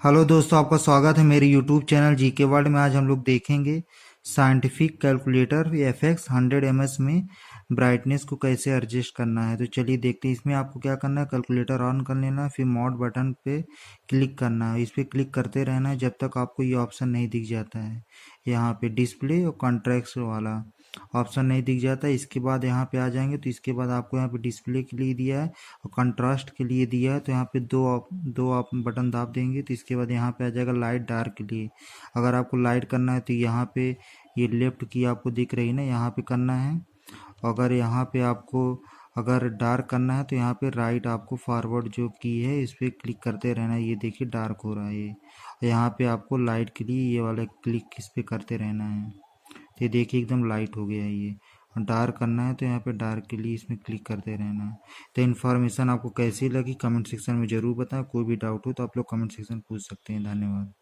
Hello दोस्तों, आपका स्वागत है मेरे यूट्यूब चैनल जीके वर्ल्ड में। आज हम लोग देखेंगे साइंटिफिक कैलकुलेटर एफएक्स 100 ms में ब्राइटनेस को कैसे एडजस्ट करना है। तो चलिए देखते हैं। इसमें आपको क्या करना है, कैलकुलेटर ऑन कर लेना है, फिर मोड बटन पे क्लिक करना है। इस पर क्लिक करते रहना है जब तक आपको ये ऑप्शन नहीं दिख जाता है। यहाँ पे डिस्प्ले और कॉन्ट्रैक्ट्स वाला ऑप्शन नहीं दिख जाता है। इसके बाद यहाँ पे आ जाएंगे तो इसके बाद आपको यहाँ पे डिस्प्ले के लिए दिया है और कंट्रास्ट के लिए दिया है। तो यहाँ पे दो आप बटन दाब देंगे तो इसके बाद यहाँ पे आ जाएगा लाइट डार्क के लिए। अगर आपको लाइट करना है तो यहाँ पे ये लेफ्ट की आपको दिख रही ना, यहाँ पे करना है। अगर यहाँ पे आपको अगर डार्क करना है तो यहाँ पे राइट आपको फॉरवर्ड जो की है इस पर क्लिक करते रहना है। ये देखिए डार्क हो रहा है ये। यहाँ पे आपको लाइट के लिए ये वाला क्लिक इस पे करते रहना है। तो ये देखिए एकदम लाइट हो गया है ये। डार्क करना है तो यहाँ पे डार्क के लिए इसमें क्लिक करते रहना है। तो इन्फॉर्मेशन आपको कैसी लगी कमेंट सेक्शन में ज़रूर बताएं। कोई भी डाउट हो तो आप लोग कमेंट सेक्शन में पूछ सकते हैं। धन्यवाद।